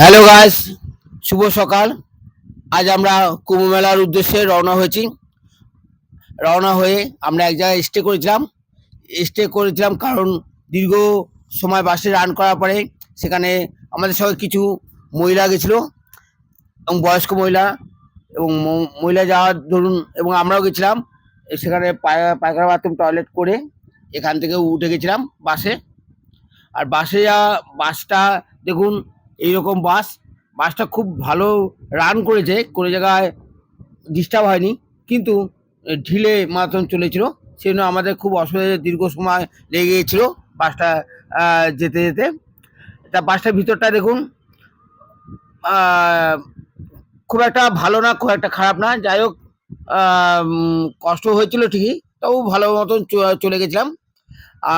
Hello guys, শুভ সকাল। আজ আমরা কুম্ভ মেলার উদ্দেশ্যে রওনা হয়ে আমরা এক জায়গায় স্টে করেছিলাম কারণ দীর্ঘ সময় বাসে রান করার পরে সেখানে আমাদের সঙ্গে কিছু মহিলা গেছিলো এবং বয়স্ক মহিলা এবং মহিলা যাওয়ার ধরুন এবং আমরাও গেছিলাম। সেখানে পায়খানা বাথরুম টয়লেট করে এখান থেকে উঠে গেছিলাম বাসে। আর বাসটা দেখুন, এইরকম বাসটা খুব ভালো রান করেছে, কোনো জায়গায় ডিস্টার্ব হয়নি, কিন্তু ঢিলে মারাত্মক চলেছিল, সেই জন্য আমাদের খুব অসুবিধা, দীর্ঘ সময় লেগে গিয়েছিল বাসটা যেতে যেতে। তা বাসটার ভিতরটা দেখুন, খুব একটা ভালো না, খুব একটা খারাপ না, যাই হোক কষ্ট হয়েছিল ঠিকই, তাও ভালো মতন চলে গেছিলাম।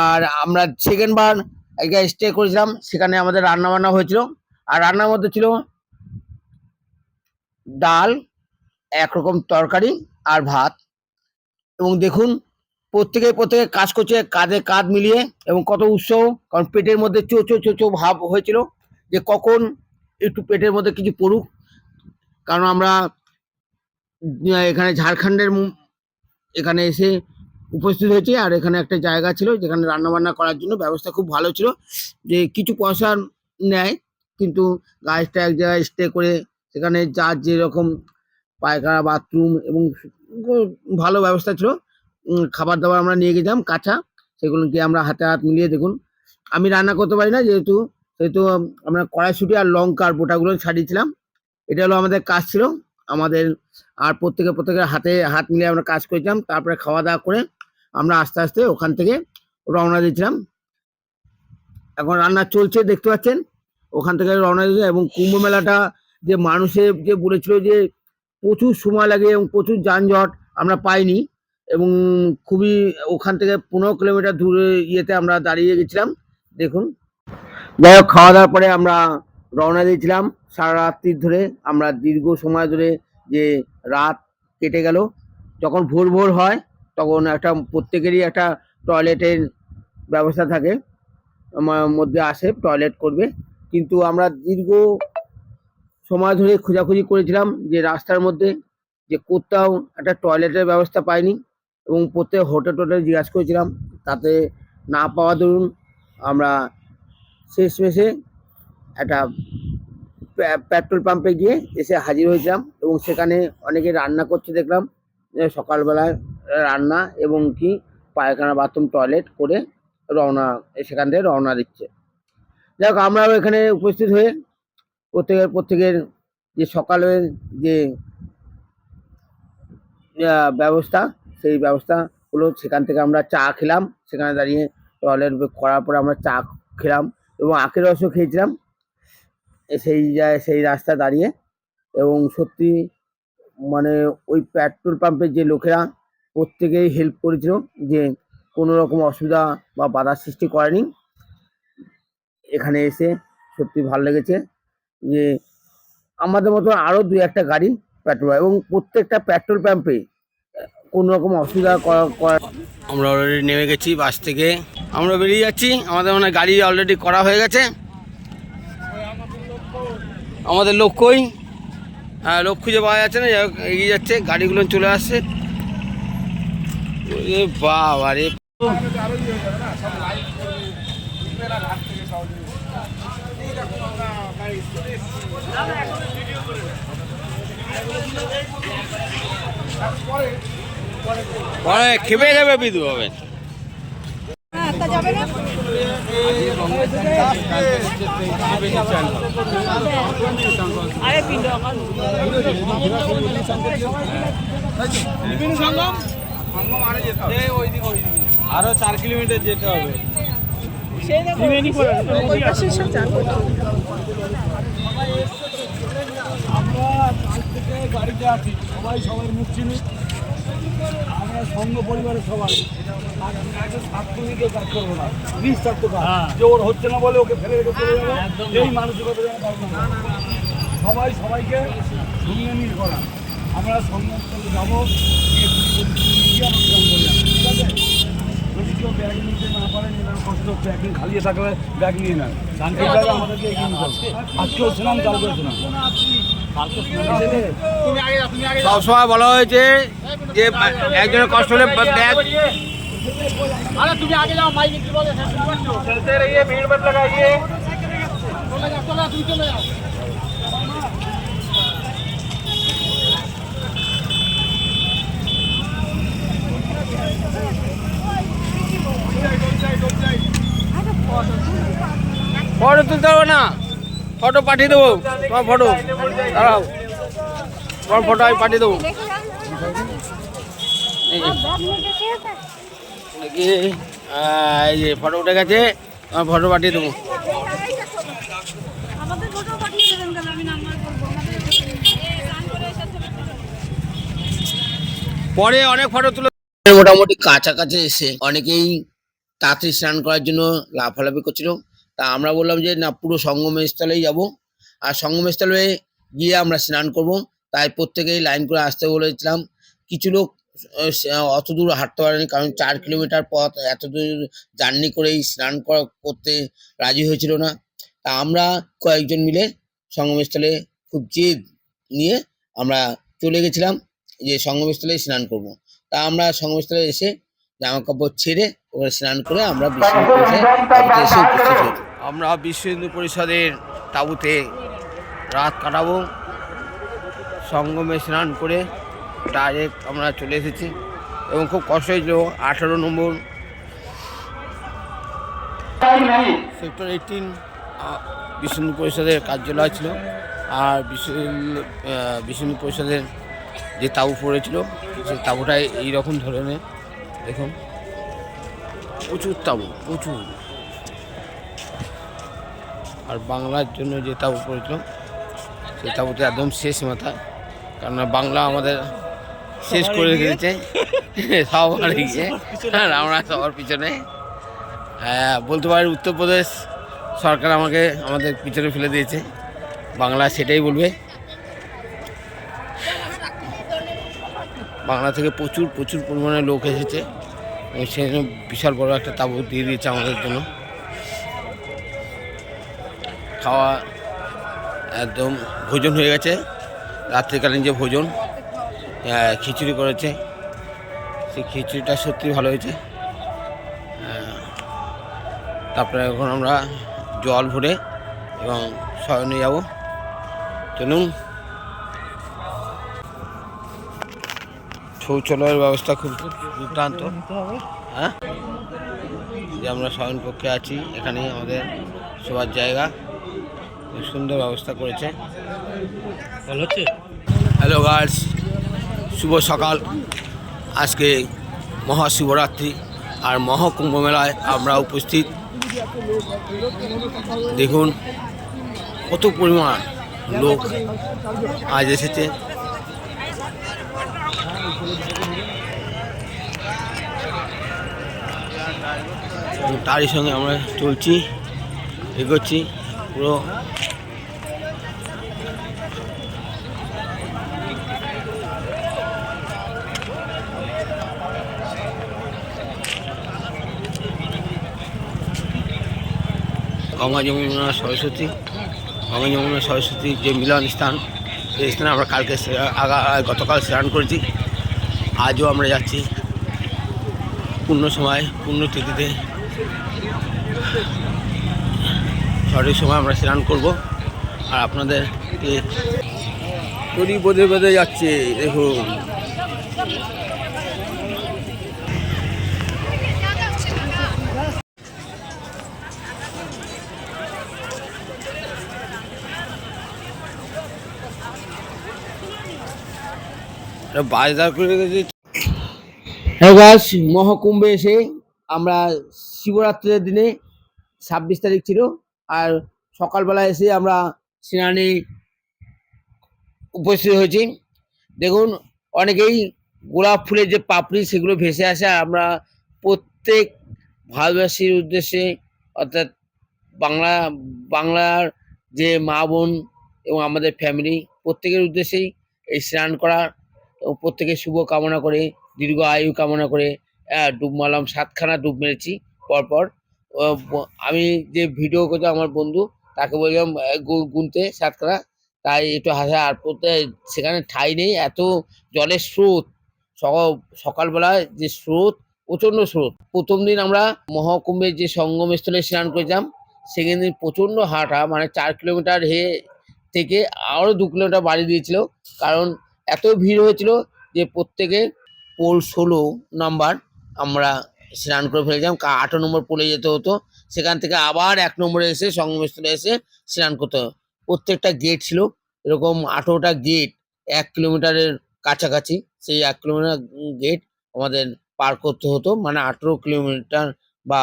আর আমরা সেকেন্ড বার এক জায়গায় স্টে করেছিলাম, সেখানে আমাদের রান্না বান্না হয়েছিল। আর রান্নার মধ্যে ছিল ডাল, একরকম তরকারি আর ভাত। এবং দেখুন, প্রত্যেকে কাজ করছে, কাঁধে কাঁধ মিলিয়ে, এবং কত উৎসাহ, কারণ পেটের মধ্যে চো ভাব হয়েছিল যে কখন একটু পেটের মধ্যে কিছু পড়ুক। কারণ আমরা এখানে ঝাড়খণ্ডের এখানে এসে উপস্থিত হয়েছি, আর এখানে একটা জায়গা ছিল যেখানে রান্না বান্না করার জন্য ব্যবস্থা খুব ভালো ছিল, যে কিছু পয়সা নেয়, কিন্তু গাড়িটা এক জায়গায় স্টে করে সেখানে যার যেরকম পায়খানা বাথরুম এবং ভালো ব্যবস্থা ছিল। খাবার দাবার আমরা নিয়ে গেছিলাম কাঁচা, সেগুলো গিয়ে আমরা হাতে হাত মিলিয়ে দেখুন। আমি রান্না করতে পারি না, যেহেতু আমরা কড়াইশুঁটি আর লঙ্কার বোটাগুলো ছাড়িয়েছিলাম। এটা হলো আমাদের কাজ ছিল আমাদের। আর প্রত্যেকের হাতে হাত মিলিয়ে আমরা কাজ করেছিলাম। তারপরে খাওয়া দাওয়া করে আমরা আস্তে আস্তে ওখান থেকে রওনা দিয়েছিলাম। এখন রান্না চলছে, দেখতে পাচ্ছেন, ওখান থেকে রওনা দিয়েছে। এবং কুম্ভ মেলাটা যে মানুষের যে বলেছিল যে প্রচুর সময় লাগে এবং প্রচুর যানজট, আমরা পাইনি। এবং খুবই ওখান থেকে 15 কিলোমিটার দূরে ইয়েতে আমরা দাঁড়িয়ে গেছিলাম দেখুন। যাই হোক, খাওয়া দাওয়ার পরে আমরা রওনা দিয়েছিলাম। সারা রাত্রির ধরে আমরা দীর্ঘ সময় ধরে যে রাত কেটে গেল। যখন ভোর হয় তখন প্রত্যেকেরই একটা টয়লেটের ব্যবস্থা থাকে, মধ্যে আসে টয়লেট করবে, কিন্তু আমরা দীর্ঘ সময় ধরে খোঁজাখুঁজি করেছিলাম যে রাস্তার মধ্যে যে কোথাও একটা টয়লেটের ব্যবস্থা পাইনি। এবং প্রত্যেক হোটেল জিজ্ঞাসা করেছিলাম, তাতে না পাওয়া দরুন আমরা শেষমেশে একটা পেট্রোল পাম্পে গিয়ে এসে হাজির হয়েছিলাম। এবং সেখানে অনেকে রান্না করছে দেখলাম, সকালবেলায় রান্না এবং কি পায়খানা বাথরুম টয়লেট করে সেখান থেকে রওনা দিচ্ছে। যাই হোক, আমরাও এখানে উপস্থিত হয়ে প্রত্যেকের যে সকালের যে ব্যবস্থা, সেই ব্যবস্থা হলো সেখান থেকে আমরা চা খেলাম। সেখানে দাঁড়িয়ে টয়লেট করার পরে আমরা চা খেলাম এবং আখের রসও খেয়েছিলাম সেই রাস্তা দাঁড়িয়ে। এবং সত্যি মানে ওই পেট্রোল পাম্পের যে লোকেরা প্রত্যেকেই হেল্প করেছিল, যে কোনো রকম অসুবিধা বা বাধার সৃষ্টি করেনি। এখানে এসে সত্যি ভালো লেগেছে যে আমাদের মতো আরও 2-1টা গাড়ি পেট্রোল, এবং প্রত্যেকটা পেট্রোল পাম্পে কোনো রকম অসুবিধা করা। আমরা অলরেডি নেমে গেছি বাস থেকে, আমরা বেরিয়ে যাচ্ছি। আমাদের মনে হয় গাড়ি অলরেডি করা হয়ে গেছে। আমাদের লোক কই? লোক খুঁজে পাওয়া যাচ্ছে না, এগিয়ে যাচ্ছে, গাড়িগুলো চলে আসছে। বাবা রে, খেপে যাবে বিদু হবে। আরো 4 কিলোমিটার যেতে হবে। আমরা গাড়িতে আছি, সবাই মুখ চিনি, আমরা সঙ্গ পরিবারের সবাই স্বার্থ নিতে কাজ করবো না, নিঃস্বার্থ কাজ, যে ওর হচ্ছে না বলে ওকে ফেলে রেখে চলে যাবে, এই মানসিকতা যেন পারবো না। সবাইকে সঙ্গে নিয়ে করা, আমরা সঙ্গে যাবো, ঠিক আছে? যদি কেউ ব্যাগ নিতে না পারে নিলাম কষ্ট প্যাকিং খালি থাকলে ব্যাগ নিয়ে নেন আমাদেরকে এগিয়ে নিতে হবে। আজকেও ছিলাম কালকেও ছিলাম। সবসময় বলা হয়েছে যে একজনের কষ্ট হলে ব্যাগ अरे तुम्हें आगे जाओ माइक की बोले चलते रहिए, भीड़ मत लगाइए। चलो तुम चले जाओ ফটো তুলতে হবে না, ফটো পাঠিয়ে দেবো তোমার ফটো, দাঁড়াও তোমার ফটো আমি পাঠিয়ে দেবো। এই যে ফটো উঠে গেছে, আমার ফটো পাঠিয়ে দেবো। পরে অনেক ফটো তুলে মোটামুটি কাছাকাছি এসে অনেকেই তাড়াতাড়ি স্নান করার জন্য লাফালাফি করছিল। তা আমরা বললাম যে না, পুরো সঙ্গমস্থলেই যাব, আর সঙ্গমস্থলে গিয়ে আমরা স্নান করব। তাই প্রত্যেকেই লাইন করে আসতে বলেছিলাম। কিছু লোক অত দূর হাঁটতে পারেনি, কারণ 4 কিলোমিটার পথ এত দূর জার্নি করেই স্নান করতে রাজি হয়েছিল না। তা আমরা কয়েকজন মিলে সঙ্গমস্থলে খুব জেদ নিয়ে আমরা চলে গেছিলাম যে সঙ্গমস্থলে স্নান করব। তা আমরা সঙ্গমস্থলে এসে জামা কাপড় ছেড়ে ওখানে স্নান করে আমরা বিশ্ব হিন্দু পরিষদের তাঁবুতে এসে উপস্থিত হই। আমরা বিশ্ব হিন্দু পরিষদের তাঁবুতে রাত কাটাবো। সঙ্গমে স্নান করে ডাইরেক্ট আমরা চলে এসেছি এবং খুব কষ্ট হয়েছিল। 18 নম্বর সেক্টর 18 বিশ্ব হিন্দু পরিষদের কার্যালয় ছিল, আর বিশ্ব হিন্দু পরিষদের যে তাঁবু পড়েছিল সেই তাঁবুটাই এইরকম ধরনের, দেখুন প্রচুর তাঁবু, প্রচুর। আর বাংলার জন্য যে তাঁবু পড়েছিল সেই তাঁবুতে একদম শেষ মাথা, কারণ বাংলা আমাদের শেষ করে রেখেছে, সব হারিয়ে গিয়ে আমরা সবার পিছনে। বলতে পারি উত্তরপ্রদেশ সরকার আমাদের পিছনে ফেলে দিয়েছে, বাংলা সেটাই বলবে। বাংলা থেকে প্রচুর প্রচুর পরিমাণে লোক এসেছে এবং সেই জন্য বিশাল বড় একটা তাঁবু দিয়ে দিয়েছে আমাদের জন্য। খাওয়া একদম ভোজন হয়ে গেছে, রাত্রিকালীন যে ভোজন খিচুড়ি করেছে, সেই খিচুড়িটা সত্যি ভালো হয়েছে। তারপরে এখন আমরা জল ভরে এবং শয়নে যাব। চলুন। শৌচালয়ের ব্যবস্থা খুব দুর্দান্ত। হ্যাঁ, যে আমরা শয়ন কক্ষে আছি, এখানেই আমাদের শোবার জায়গা, খুব সুন্দর ব্যবস্থা করেছে। হ্যালো গার্লস, শুভ সকাল। আজকে মহাশিবরাত্রি আর মহাকুম্ভ মেলায় আমরা উপস্থিত। দেখুন কত পরিমাণ লোক আজ এসেছে। তারই সঙ্গে আমরা চলছি, এগোচ্ছি পুরো। গঙ্গা যমুনা সরস্বতীর যে মিলন স্থান, সেই স্থানে আমরা গতকাল স্নান করেছি। আজও আমরা যাচ্ছি পুণ্যতিথিতে, সঠিক সময় আমরা স্নান করব। আর আপনাদেরকে তরি বেঁধে বেঁধে যাচ্ছে, দেখুন। বাজার করে গেছি। হ্যাঁ গাছ, মহাকুম্ভে এসে আমরা শিবরাত্রির দিনে 26 তারিখ ছিল, আর সকালবেলা এসে আমরা স্নানে উপস্থিত হয়েছি। দেখুন অনেকেই গোলাপ ফুলের যে পাপড়ি সেগুলো ভেসে আসে। আমরা প্রত্যেক ভারতবাসীর উদ্দেশ্যে, অর্থাৎ বাংলার যে মা বোন এবং আমাদের ফ্যামিলি প্রত্যেকের উদ্দেশ্যেই এই স্নান করা, এবং প্রত্যেকের শুভ কামনা করে, দীর্ঘ আয়ু কামনা করে ডুব মারলাম, 7খানা ডুব মেরেছি পরপর। আমি যে ভিডিও করছে আমার বন্ধু, তাকে বললাম গুনতে 7খানা, তাই একটু হাসা। আর সেখানে ঠাঁই নেই, এত জলের স্রোত। সকালবেলা যে স্রোত, প্রচন্ড স্রোত। প্রথম দিন আমরা মহাকুম্ভের যে সঙ্গমস্থলে স্নান করেছিলাম, সেখানে দিন প্রচন্ড হাঁটা, মানে 4 কিলোমিটার থেকে আরো 2 কিলোমিটার বাড়ি দিয়েছিল, কারণ এত ভিড় হয়েছিল যে প্রত্যেকে পোল 16 নম্বর আমরা স্নান করে ফেলেছিলাম। 18 নম্বর পোলে যেতে হতো, সেখান থেকে আবার 1 নম্বরে এসে সঙ্গমস্থলে এসে স্নান করতে হতো। প্রত্যেকটা গেট ছিল এরকম 18টা গেট, 1 কিলোমিটারের কাছাকাছি। সেই 1 কিলোমিটার গেট আমাদের পার করতে হতো, মানে 18 কিলোমিটার বা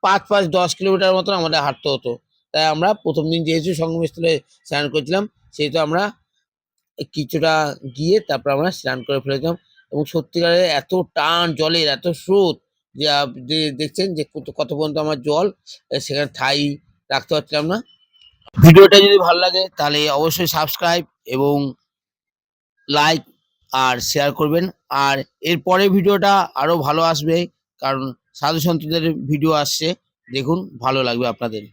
5-10 কিলোমিটার মতন আমাদের হাঁটতে হতো। তাই আমরা প্রথম দিন যেহেতু সঙ্গমস্থলে স্নান করেছিলাম, সেহেতু আমরা কিছুটা গিয়ে তারপর আমরা স্নান করে ফেলেছিলাম। এবং সত্যিকারের এত টান জলের, এত স্রোত, যে যে দেখছেন যে কত পর্যন্ত আমার জল, সেখানে ঠাঁই রাখতে পারছিলাম না। ভিডিওটা যদি ভালো লাগে তাহলে অবশ্যই সাবস্ক্রাইব এবং লাইক আর শেয়ার করবেন। আর এর পরের ভিডিওটা আরো ভালো আসবে, কারণ সাধু সন্তদের ভিডিও আসছে, দেখুন ভালো লাগবে আপনাদের।